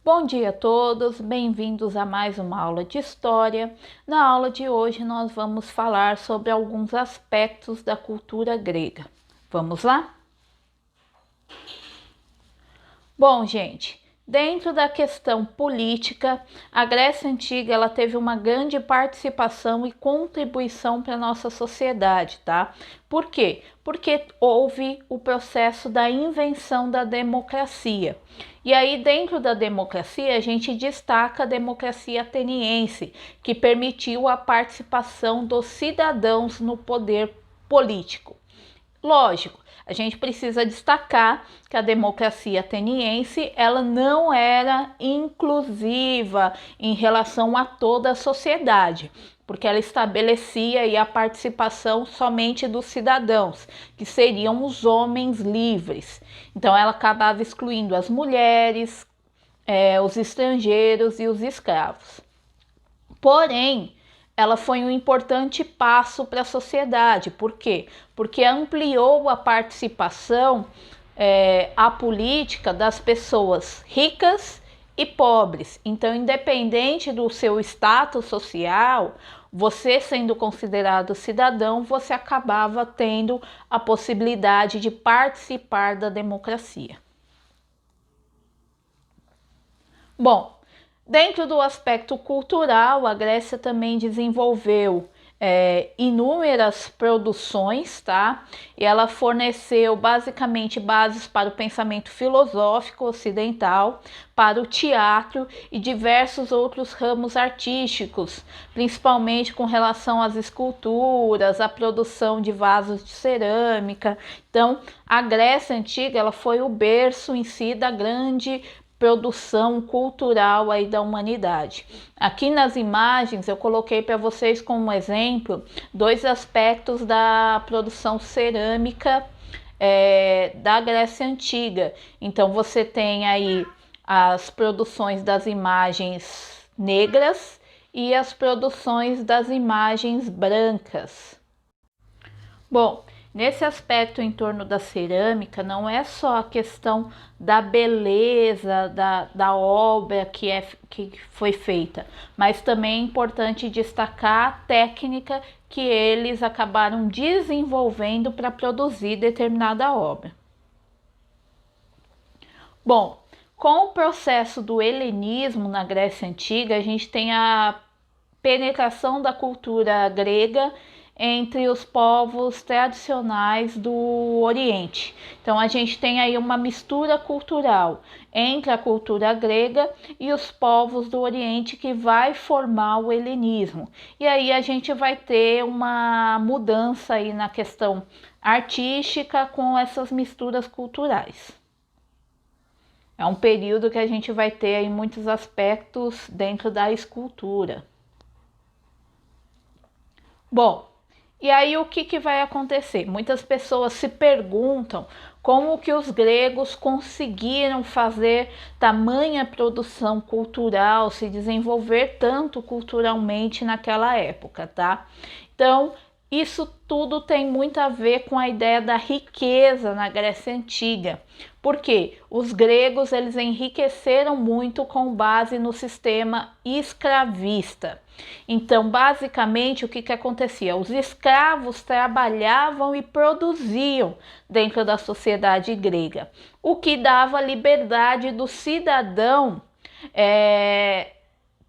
Bom dia a todos, bem-vindos a mais uma aula de História. Na aula de hoje nós vamos falar sobre alguns aspectos da cultura grega. Vamos lá? Bom, gente, dentro da questão política, a Grécia Antiga ela teve uma grande participação e contribuição para a nossa sociedade, tá? Por quê? Porque houve o processo da invenção da democracia. E aí, dentro da democracia, a gente destaca a democracia ateniense, que permitiu a participação dos cidadãos no poder político. Lógico, a gente precisa destacar que a democracia ateniense ela não era inclusiva em relação a toda a sociedade, porque ela estabelecia aí a participação somente dos cidadãos, que seriam os homens livres. Então ela acabava excluindo as mulheres, os estrangeiros e os escravos. Porém, ela foi um importante passo para a sociedade. Por quê? Porque ampliou a participação a política das pessoas ricas e pobres. Então, independente do seu status social, você sendo considerado cidadão, você acabava tendo a possibilidade de participar da democracia. Bom, dentro do aspecto cultural, a Grécia também desenvolveu inúmeras produções, tá? E ela forneceu basicamente bases para o pensamento filosófico ocidental, para o teatro e diversos outros ramos artísticos, principalmente com relação às esculturas, à produção de vasos de cerâmica. Então, a Grécia Antiga ela foi o berço em si da grande produção cultural aí da humanidade. Aqui nas imagens eu coloquei para vocês como exemplo dois aspectos da produção cerâmica da Grécia Antiga. Então você tem aí as produções das imagens negras e as produções das imagens brancas. Bom, nesse aspecto em torno da cerâmica, não é só a questão da beleza da obra que foi feita, mas também é importante destacar a técnica que eles acabaram desenvolvendo para produzir determinada obra. Bom, com o processo do helenismo na Grécia Antiga, a gente tem a penetração da cultura grega entre os povos tradicionais do Oriente. Então a gente tem aí uma mistura cultural entre a cultura grega e os povos do Oriente que vai formar o helenismo. E aí a gente vai ter uma mudança aí na questão artística com essas misturas culturais. É um período que a gente vai ter aí muitos aspectos dentro da escultura. Bom, e aí o que vai acontecer? Muitas pessoas se perguntam como que os gregos conseguiram fazer tamanha produção cultural, se desenvolver tanto culturalmente naquela época, tá? Então, isso tudo tem muito a ver com a ideia da riqueza na Grécia Antiga. Por quê? Os gregos eles enriqueceram muito com base no sistema escravista. Então, basicamente, o que acontecia? Os escravos trabalhavam e produziam dentro da sociedade grega, o que dava liberdade do cidadão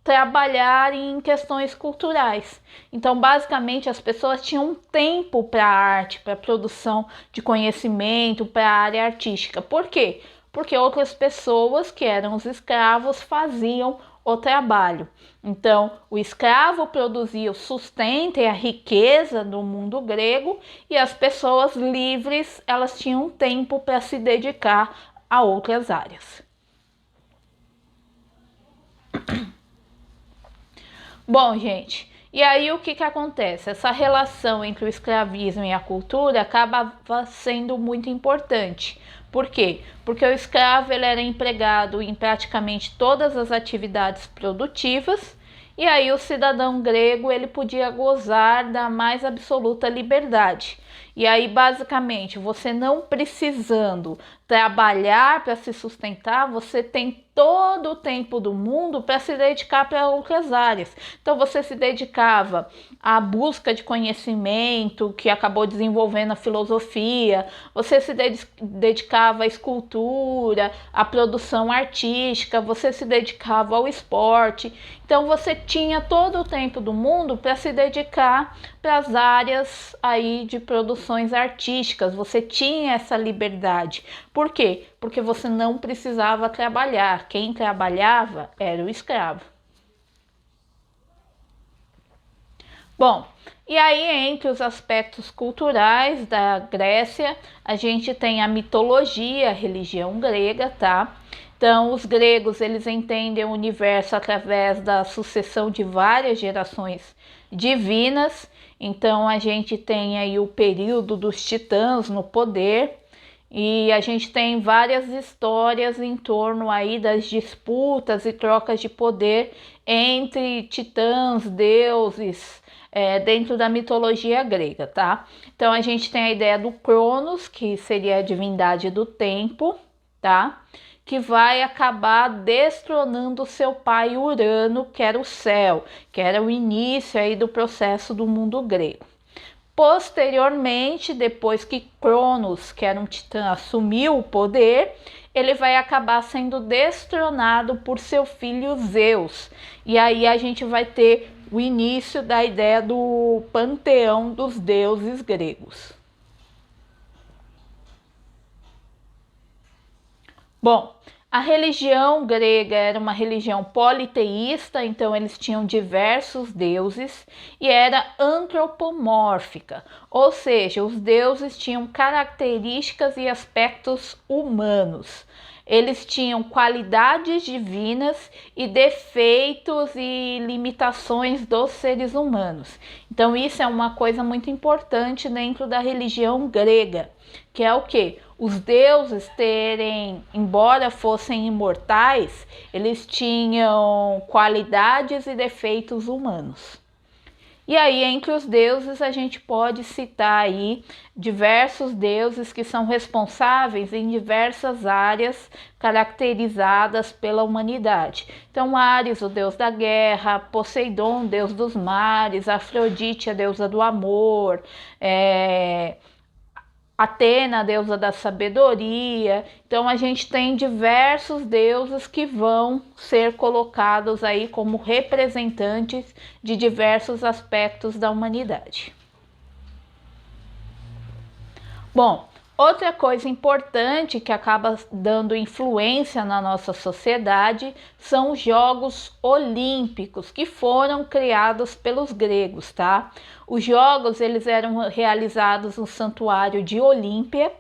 trabalhar em questões culturais. Então, basicamente, as pessoas tinham tempo para a arte, para a produção de conhecimento, para a área artística. Por quê? Porque outras pessoas, que eram os escravos, faziam o trabalho. Então, o escravo produzia o sustento e a riqueza do mundo grego e as pessoas livres, elas tinham tempo para se dedicar a outras áreas. Bom, gente, e aí o que acontece? Essa relação entre o escravismo e a cultura acabava sendo muito importante. Por quê? Porque o escravo ele era empregado em praticamente todas as atividades produtivas e aí o cidadão grego ele podia gozar da mais absoluta liberdade. E aí, basicamente, você não precisando trabalhar para se sustentar, você tem todo o tempo do mundo para se dedicar para outras áreas. Então você se dedicava à busca de conhecimento, que acabou desenvolvendo a filosofia, você se dedicava à escultura, à produção artística, você se dedicava ao esporte. Então você tinha todo o tempo do mundo para se dedicar para as áreas aí de produções artísticas. Você tinha essa liberdade. Por quê? Porque você não precisava trabalhar. Quem trabalhava era o escravo. Bom, e aí entre os aspectos culturais da Grécia, a gente tem a mitologia, a religião grega, tá? Então, os gregos, eles entendem o universo através da sucessão de várias gerações divinas. Então, a gente tem aí o período dos titãs no poder, e a gente tem várias histórias em torno aí das disputas e trocas de poder entre titãs, deuses, dentro da mitologia grega, tá? Então a gente tem a ideia do Cronos, que seria a divindade do tempo, tá? Que vai acabar destronando seu pai Urano, que era o céu, que era o início aí do processo do mundo grego. Posteriormente, depois que Cronos, que era um titã, assumiu o poder, ele vai acabar sendo destronado por seu filho Zeus. E aí a gente vai ter o início da ideia do panteão dos deuses gregos. Bom, a religião grega era uma religião politeísta, então eles tinham diversos deuses e era antropomórfica, ou seja, os deuses tinham características e aspectos humanos. Eles tinham qualidades divinas e defeitos e limitações dos seres humanos. Então isso é uma coisa muito importante dentro da religião grega, que é o quê? Os deuses terem, embora fossem imortais, eles tinham qualidades e defeitos humanos. E aí, entre os deuses, a gente pode citar aí diversos deuses que são responsáveis em diversas áreas caracterizadas pela humanidade. Então, Ares, o deus da guerra, Poseidon, deus dos mares, Afrodite, a deusa do amor, Atena, a deusa da sabedoria. Então a gente tem diversos deuses que vão ser colocados aí como representantes de diversos aspectos da humanidade. Bom, outra coisa importante que acaba dando influência na nossa sociedade são os Jogos Olímpicos, que foram criados pelos gregos, tá? Os jogos, eles eram realizados no santuário de Olímpia,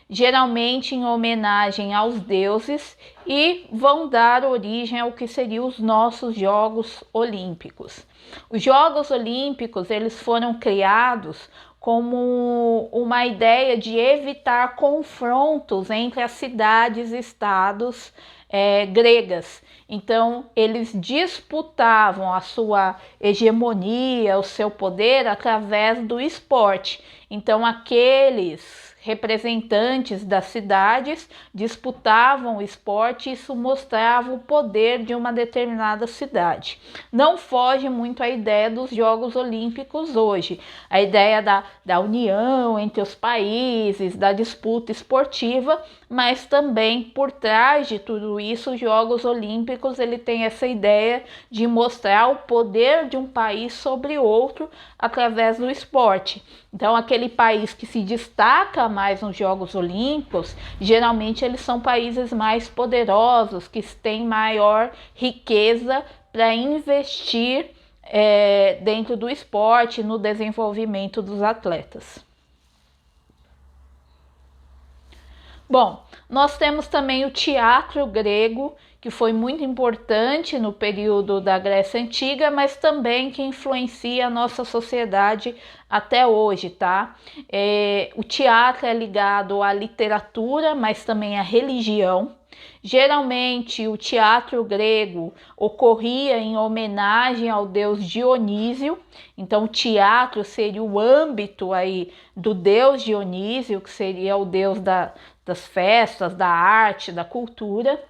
geralmente em homenagem aos deuses, e vão dar origem ao que seriam os nossos Jogos Olímpicos. Os Jogos Olímpicos, eles foram criados como uma ideia de evitar confrontos entre as cidades e estados gregas. Então, eles disputavam a sua hegemonia, o seu poder através do esporte. Então, aqueles representantes das cidades disputavam o esporte e isso mostrava o poder de uma determinada cidade. Não foge muito a ideia dos Jogos Olímpicos hoje, a ideia da união entre os países, da disputa esportiva, mas também por trás de tudo isso, os Jogos Olímpicos ele tem essa ideia de mostrar o poder de um país sobre outro através do esporte. Então, aquele país que se destaca mais nos Jogos Olímpicos, geralmente eles são países mais poderosos, que têm maior riqueza para investir dentro do esporte, no desenvolvimento dos atletas. Bom, nós temos também o teatro grego, que foi muito importante no período da Grécia Antiga, mas também que influencia a nossa sociedade até hoje, tá? O teatro é ligado à literatura, mas também à religião. Geralmente o teatro grego ocorria em homenagem ao deus Dionísio, então o teatro seria o âmbito aí do deus Dionísio, que seria o deus da das festas, da arte, da cultura.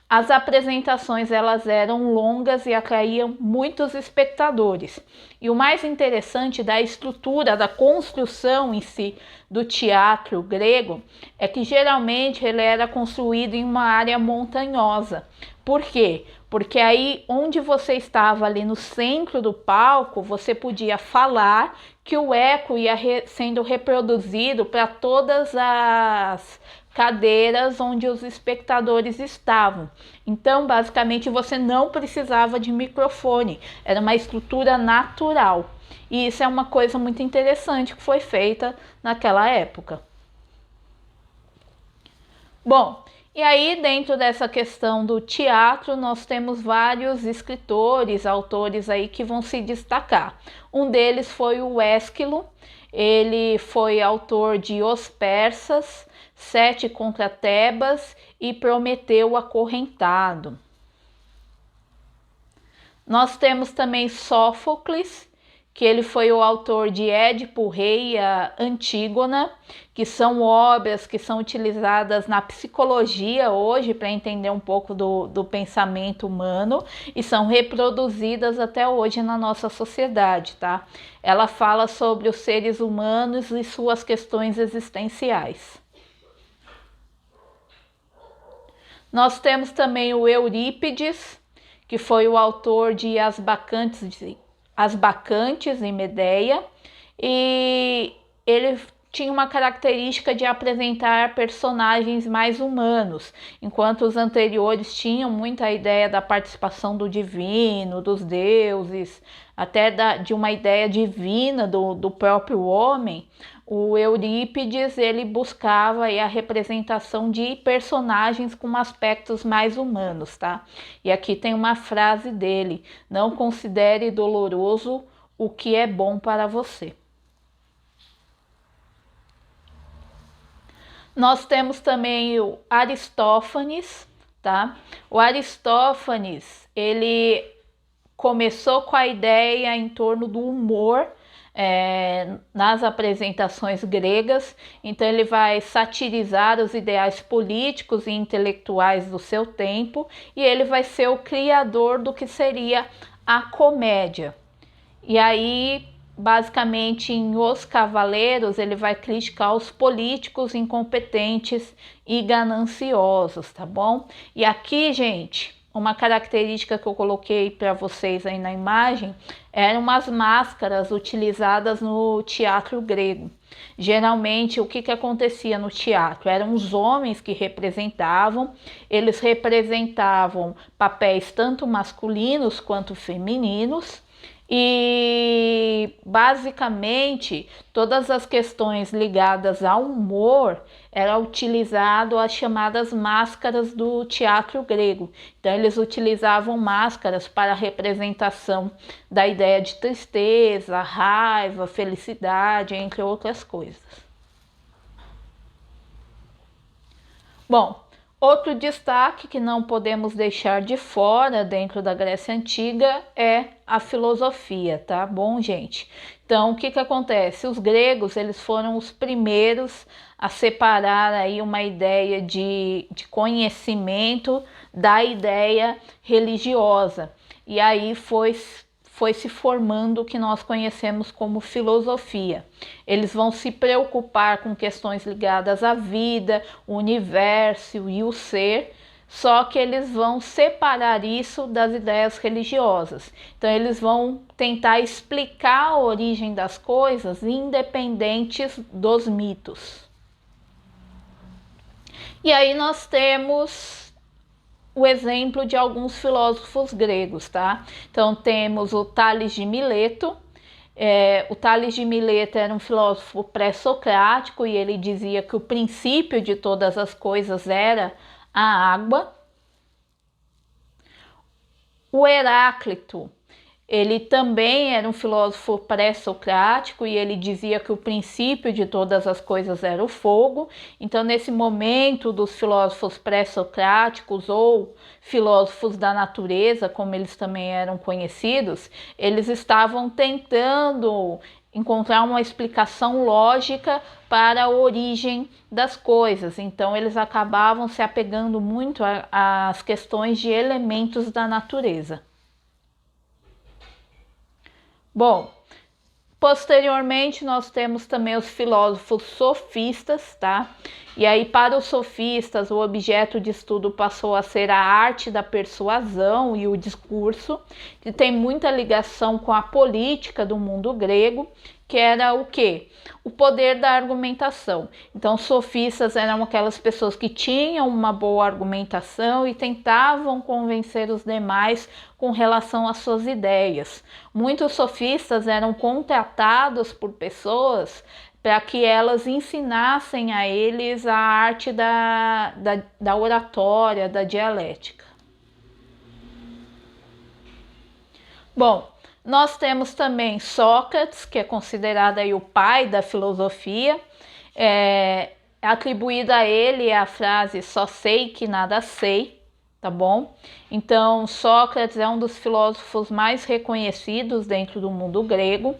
As apresentações elas eram longas e atraíam muitos espectadores. E o mais interessante da estrutura, da construção em si do teatro grego é que geralmente ele era construído em uma área montanhosa. Por quê? Porque aí onde você estava ali no centro do palco, você podia falar que o eco ia sendo reproduzido para todas as cadeiras onde os espectadores estavam. Então, basicamente, você não precisava de microfone, era uma estrutura natural. E isso é uma coisa muito interessante que foi feita naquela época. Bom, e aí dentro dessa questão do teatro, nós temos vários escritores, autores aí que vão se destacar. Um deles foi o Ésquilo, ele foi autor de Os Persas, Sete contra Tebas e Prometeu Acorrentado. Nós temos também Sófocles, que ele foi o autor de Édipo Rei e a Antígona, que são obras que são utilizadas na psicologia hoje para entender um pouco do pensamento humano e são reproduzidas até hoje na nossa sociedade, tá? Ela fala sobre os seres humanos e suas questões existenciais. Nós temos também o Eurípides, que foi o autor de As Bacantes em Medeia, e ele tinha uma característica de apresentar personagens mais humanos, enquanto os anteriores tinham muita ideia da participação do divino, dos deuses, até de uma ideia divina do próprio homem. O Eurípides ele buscava a representação de personagens com aspectos mais humanos, tá? E aqui tem uma frase dele: não considere doloroso o que é bom para você. Nós temos também o Aristófanes, tá? O Aristófanes, ele começou com a ideia em torno do humor, nas apresentações gregas, então ele vai satirizar os ideais políticos e intelectuais do seu tempo e ele vai ser o criador do que seria a comédia. E aí, basicamente, em Os Cavaleiros, ele vai criticar os políticos incompetentes e gananciosos, tá bom? E aqui, gente, uma característica que eu coloquei para vocês aí na imagem eram umas máscaras utilizadas no teatro grego. Geralmente, o que acontecia no teatro? Eram os homens que representavam, eles representavam papéis tanto masculinos quanto femininos, e basicamente todas as questões ligadas ao humor era utilizado as chamadas máscaras do teatro grego. Então eles utilizavam máscaras para a representação da ideia de tristeza, raiva, felicidade, entre outras coisas. Bom, outro destaque que não podemos deixar de fora dentro da Grécia Antiga é a filosofia, tá bom, gente? Então, o que acontece? Os gregos, eles foram os primeiros a separar aí uma ideia de conhecimento da ideia religiosa. E aí foi se formando o que nós conhecemos como filosofia. Eles vão se preocupar com questões ligadas à vida, o universo e o ser, só que eles vão separar isso das ideias religiosas. Então eles vão tentar explicar a origem das coisas independentes dos mitos. E aí nós temos o exemplo de alguns filósofos gregos, tá? Então temos o Tales de Mileto. O Tales de Mileto era um filósofo pré-socrático e ele dizia que o princípio de todas as coisas era a água. O Heráclito, ele também era um filósofo pré-socrático e ele dizia que o princípio de todas as coisas era o fogo. Então, nesse momento dos filósofos pré-socráticos ou filósofos da natureza, como eles também eram conhecidos, eles estavam tentando encontrar uma explicação lógica para a origem das coisas. Então eles acabavam se apegando muito às questões de elementos da natureza. Bom, posteriormente nós temos também os filósofos sofistas, tá? E aí para os sofistas o objeto de estudo passou a ser a arte da persuasão e o discurso, que tem muita ligação com a política do mundo grego, que era o quê? O poder da argumentação. Então, sofistas eram aquelas pessoas que tinham uma boa argumentação e tentavam convencer os demais com relação às suas ideias. Muitos sofistas eram contratados por pessoas para que elas ensinassem a eles a arte da oratória, da dialética. Bom, nós temos também Sócrates, que é considerado aí o pai da filosofia. Atribuída a ele a frase "só sei que nada sei", tá bom? Então, Sócrates é um dos filósofos mais reconhecidos dentro do mundo grego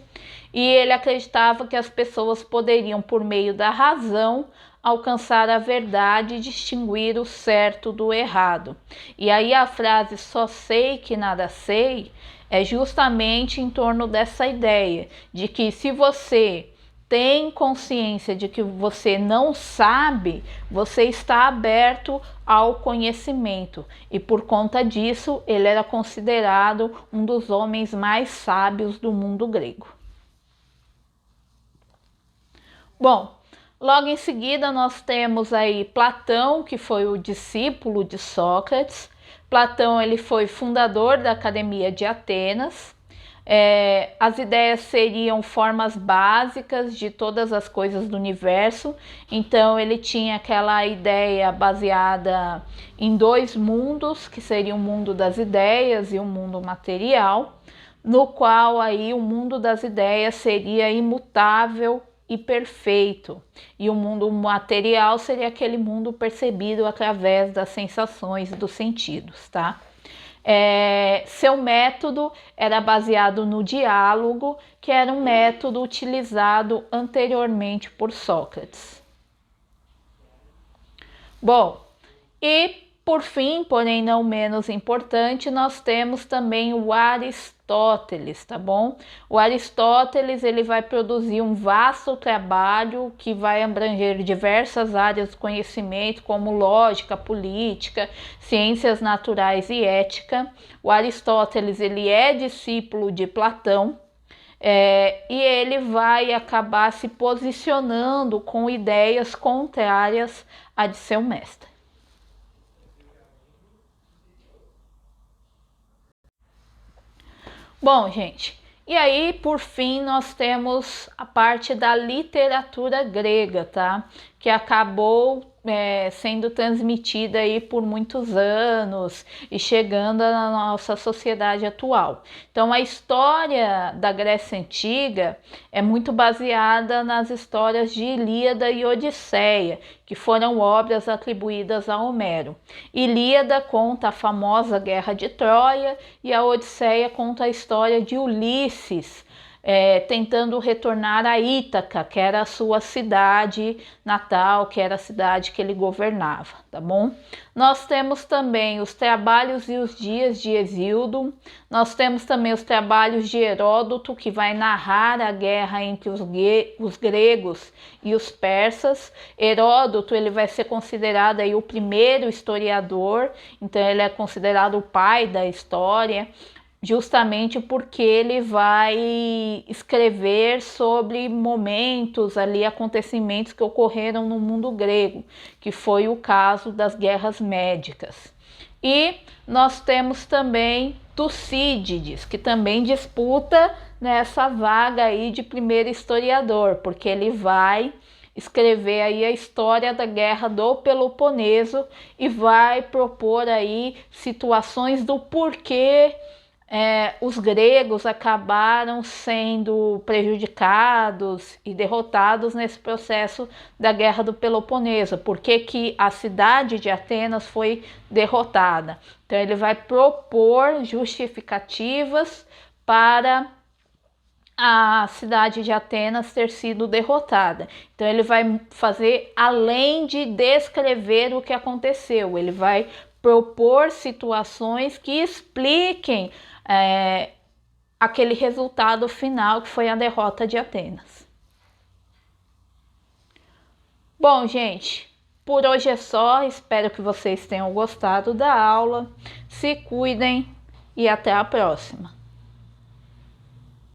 e ele acreditava que as pessoas poderiam, por meio da razão, alcançar a verdade e distinguir o certo do errado. E aí a frase "só sei que nada sei" é justamente em torno dessa ideia de que se você tem consciência de que você não sabe, você está aberto ao conhecimento. E por conta disso, ele era considerado um dos homens mais sábios do mundo grego. Bom, logo em seguida nós temos aí Platão, que foi o discípulo de Sócrates. Platão ele foi fundador da Academia de Atenas. As ideias seriam formas básicas de todas as coisas do universo. Então ele tinha aquela ideia baseada em dois mundos, que seria o mundo das ideias e o mundo material, no qual aí o mundo das ideias seria imutável e perfeito, e o mundo material seria aquele mundo percebido através das sensações e dos sentidos, tá? Seu método era baseado no diálogo, que era um método utilizado anteriormente por Sócrates. Bom, e por fim, porém não menos importante, nós temos também o Aristóteles, tá bom? O Aristóteles ele vai produzir um vasto trabalho que vai abranger diversas áreas do conhecimento, como lógica, política, ciências naturais e ética. O Aristóteles ele é discípulo de Platão. E ele vai acabar se posicionando com ideias contrárias à de seu mestre. Bom, gente, e aí por fim nós temos a parte da literatura grega, tá? Que acabou sendo transmitida aí por muitos anos e chegando na nossa sociedade atual. Então a história da Grécia Antiga é muito baseada nas histórias de Ilíada e Odisseia, que foram obras atribuídas a Homero. Ilíada conta a famosa Guerra de Troia e a Odisseia conta a história de Ulisses, tentando retornar a Ítaca, que era a sua cidade natal, que era a cidade que ele governava, tá bom? Nós temos também os trabalhos e os dias de Hesíodo, nós temos também os trabalhos de Heródoto, que vai narrar a guerra entre os gregos e os persas. Heródoto ele vai ser considerado aí o primeiro historiador, então ele é considerado o pai da história, justamente porque ele vai escrever sobre momentos ali, acontecimentos que ocorreram no mundo grego, que foi o caso das guerras médicas. E nós temos também Tucídides, que também disputa nessa vaga aí de primeiro historiador, porque ele vai escrever aí a história da guerra do Peloponeso e vai propor aí situações do porquê os gregos acabaram sendo prejudicados e derrotados nesse processo da Guerra do Peloponeso. Por que a cidade de Atenas foi derrotada? Então ele vai propor justificativas para a cidade de Atenas ter sido derrotada. Então ele vai fazer, além de descrever o que aconteceu, ele vai propor situações que expliquem aquele resultado final que foi a derrota de Atenas. Bom, gente, por hoje é só. Espero que vocês tenham gostado da aula. Se cuidem e até a próxima.